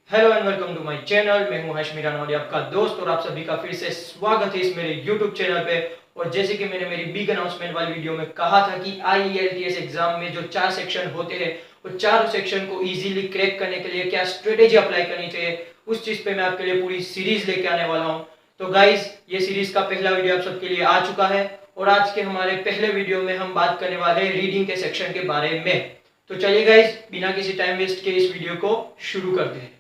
Hello and welcome to my channel. मैं हूं हाशमी रानौली, आपका दोस्त, और आप सभी का फिर से स्वागत है इस मेरे यूट्यूब चैनल पे। और जैसे कि मैंने मेरी बिग अनाउंसमेंट वाली वीडियो में कहा था कि IELTS एग्जाम में जो 4 सेक्शन होते हैं वो चारों सेक्शन को इजीली क्रैक करने के लिए क्या स्ट्रेटेजी अप्लाई करनी चाहिए, उस चीज पे मैं आपके लिए पूरी सीरीज लेके आने वाला हूँ। तो गाइज, ये सीरीज का पहला वीडियो आप सबके लिए आ चुका है और आज के हमारे पहले वीडियो में हम बात करने वाले हैं रीडिंग के सेक्शन के बारे में। तो चलिए गाइज, बिना किसी टाइम वेस्ट के इस वीडियो को शुरू करते हैं।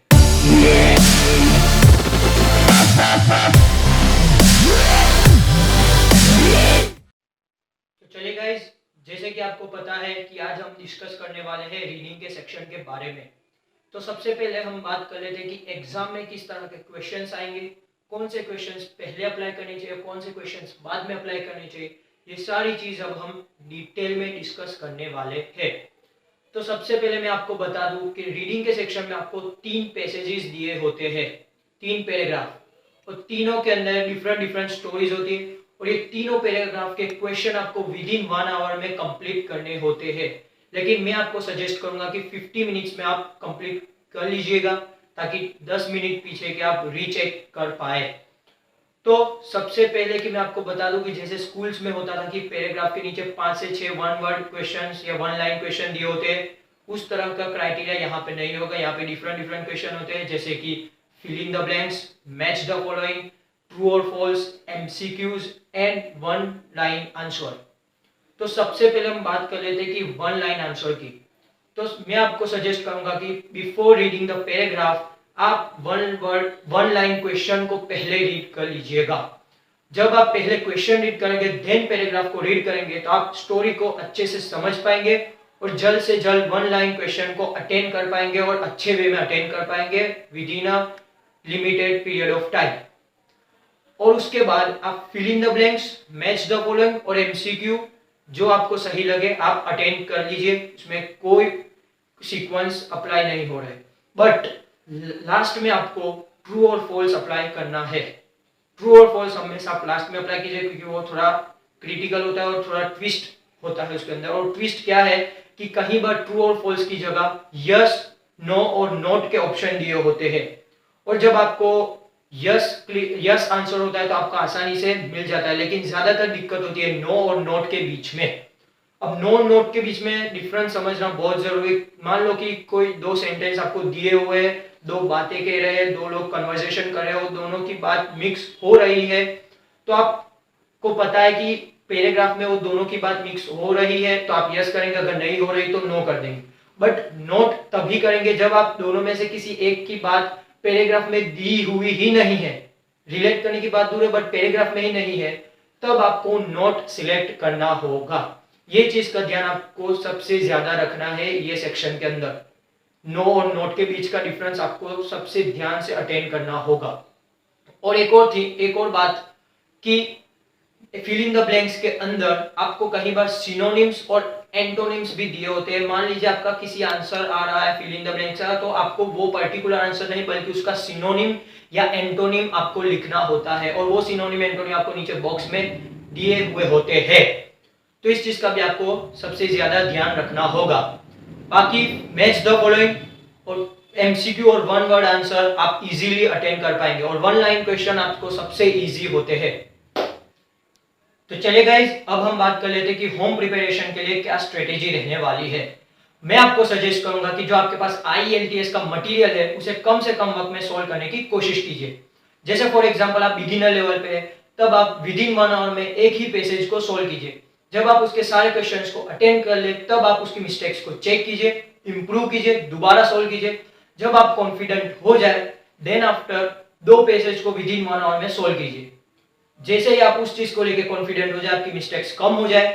तो चलिए गाइज, जैसे कि आपको पता है कि आज हम डिस्कस करने वाले हैं रीडिंग के सेक्शन के बारे में। तो सबसे पहले हम बात कर लेते हैं कि एग्जाम में किस तरह के क्वेश्चंस आएंगे, कौन से क्वेश्चंस पहले अप्लाई करने चाहिए, कौन से क्वेश्चंस बाद में अप्लाई करने चाहिए। ये सारी चीज अब हम डिटेल में डिस्कस करने वाले हैं। तो सबसे पहले मैं आपको बता दूं कि रीडिंग के सेक्शन में आपको 3 पैसेजेस दिए होते हैं, 3 पैराग्राफ, और तीनों के अंदर डिफरेंट डिफरेंट स्टोरीज होती है और ये तीनों पैराग्राफ के क्वेश्चन आपको विद इन 1 आवर में कंप्लीट करने होते हैं। लेकिन मैं आपको सजेस्ट करूंगा कि 50 मिनट्स में आप कंप्लीट कर लीजिएगा ताकि 10 मिनट पीछे के आप रीचेक कर पाए। तो सबसे पहले कि मैं आपको बता दूं कि जैसे स्कूल्स में होता था कि पैराग्राफ के नीचे 5 से 6 वन वर्ड क्वेश्चंस या वन लाइन क्वेश्चन दिए होते हैं, उस तरह का क्राइटेरिया यहाँ पे नहीं होगा। यहाँ पे डिफरेंट डिफरेंट क्वेश्चन होते हैं, जैसे कि fill in the blanks, match the following, true और false, MCQs and one line answer. तो सबसे पहले हम बात कर लेते हैं कि वन लाइन आंसर की। तो मैं आपको सजेस्ट करूंगा कि बिफोर रीडिंग द पैराग्राफ आप वन लाइन क्वेश्चन को पहले रीड कर लीजिएगा। जब आप पहले क्वेश्चन रीड करेंगे देन पैराग्राफ को रीड करेंगे तो आप स्टोरी को अच्छे से समझ पाएंगे और जल्द से जल्द वन लाइन क्वेश्चन को अटेंड कर पाएंगे और अच्छे वे में अटेंड कर पाएंगे within a limited period of time. और उसके बाद आप fill in the blanks, match the following और MCQ जो आपको सही लगे आप अटेंड कर लीजिए, इसमें कोई सीक्वेंस अप्लाई नहीं हो रहा है। बट लास्ट में आपको ट्रू और फॉल्स अप्लाई करना है। ट्रू और फॉल्स हमेशा आप लास्ट में अप्लाई कीजिए क्योंकि वो थोड़ा क्रिटिकल होता है और थोड़ा ट्विस्ट होता है उसके अंदर। और ट्विस्ट क्या है कि कहीं बार ट्रू और फॉल्स की जगह यस, नो और नोट के ऑप्शन दिए होते हैं, और जब आपको यस आंसर होता है तो आपका आसानी से मिल जाता है, लेकिन ज्यादातर दिक्कत होती है नो और नोट के बीच में। अब नो नोट के बीच में डिफरेंस समझना बहुत जरूरी। मान लो कि कोई 2 सेंटेंस आपको दिए हुए हैं, 2 बातें कह रहे हैं, 2 लोग कन्वर्सेशन कर रहे हो, दोनों की बात मिक्स हो रही है, तो आपको पता है कि पैराग्राफ में वो दोनों की बात मिक्स हो रही है तो आप यस करेंगे, अगर नहीं हो रही तो नो कर देंगे। बट नोट तभी करेंगे जब आप दोनों में से किसी एक की बात पैराग्राफ में दी हुई ही नहीं है, रिलेट करने की बात दूर है बट पैराग्राफ में ही नहीं है, तब आपको नोट सिलेक्ट करना होगा। ये चीज का ध्यान आपको सबसे ज्यादा रखना है ये सेक्शन के अंदर। नो और नोट के बीच का डिफरेंस आपको सबसे ध्यान से अटेंड करना होगा। और एक और बात कि फिल इन द ब्लैंक्स के अंदर आपको कई बार सिनोनिम्स और एंटोनिम्स भी दिए होते हैं। मान लीजिए आपका किसी आंसर आ रहा है फिल इन द ब्लैंक्स का, तो आपको वो पर्टिकुलर आंसर नहीं बल्कि उसका सिनोनिम या एंटोनिम आपको लिखना होता है, और वो सिनोनिम एंटोनिम आपको नीचे बॉक्स में दिए हुए होते हैं। तो इस चीज का भी आपको सबसे ज्यादा ध्यान रखना होगा। बाकी मैच द फॉलोइंग और MCQ और वन वर्ड आंसर आप इजीली अटेंड कर पाएंगे, और वन लाइन क्वेश्चन आपको सबसे इजी होते हैं। तो चलिए गाइज, अब हम बात कर लेते हैं कि होम प्रिपरेशन के लिए क्या स्ट्रेटेजी रहने वाली है। मैं आपको सजेस्ट करूंगा कि जो आपके पास IELTS का मटेरियल है उसे कम से कम वक्त में सोल्व करने की कोशिश कीजिए। जैसे फॉर एग्जांपल आप बिगिनर लेवल पे है, तब आप विद इन 1 आवर में एक ही पैसेज को सोल्व कीजिए। जब आप उसके सारे क्वेश्चंस को अटेंड कर ले तब आप उसकी मिस्टेक्स को चेक कीजिए, इंप्रूव कीजिए, दोबारा सोल्व कीजिए। जब आप कॉन्फिडेंट हो जाए देन आफ्टर 2 पैसेज को विद इन 1 आवर में सोल्व कीजिए। जैसे ही आप उस चीज को लेके कॉन्फिडेंट हो जाए, आपकी मिस्टेक्स कम हो जाए,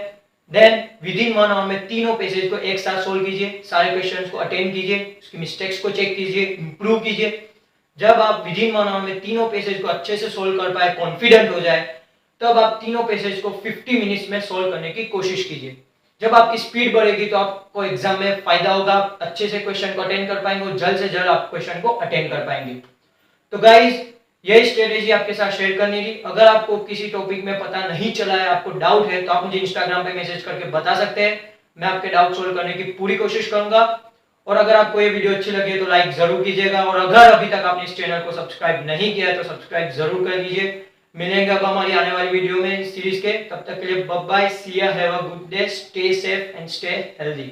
देन विद इन 1 आवर में तीनों पैसेज को एक साथ सोल्व कीजिए, सारे क्वेश्चंस को अटेंड कीजिए, उसकी मिस्टेक्स को चेक कीजिए, इंप्रूव कीजिए। जब आप विद इन 1 आवर में तीनों पैसेज को अच्छे से सोल्व कर पाए, कॉन्फिडेंट हो जाए, तब आप तीनों पैसेज को 50 मिनट्स में सोल्व करने की कोशिश कीजिए। जब आपकी स्पीड बढ़ेगी तो आपको एग्जाम में फायदा होगा, अच्छे से क्वेश्चन को अटेंड कर पाएंगे और जल्द से जल्द आप क्वेश्चन को अटेंड कर पाएंगे। तो गाइज, यही स्ट्रेटेजी आपके साथ शेयर करनी थी। अगर आपको किसी टॉपिक में पता नहीं चला है, आपको डाउट है, तो आप मुझे इंस्टाग्राम पे मैसेज करके बता सकते हैं। मैं आपके डाउट सोल्व करने की पूरी कोशिश करूंगा। और अगर आपको ये वीडियो अच्छी लगे तो लाइक जरूर कीजिएगा, और अगर अभी तक आपने इस चैनल को सब्सक्राइब नहीं किया है तो सब्सक्राइब जरूर कर लीजिए। मिलेंगे अब हमारी आने वाली वीडियो में इस सीरीज के, तब तक के लिए bye bye, see you, have a good day, stay safe and stay healthy.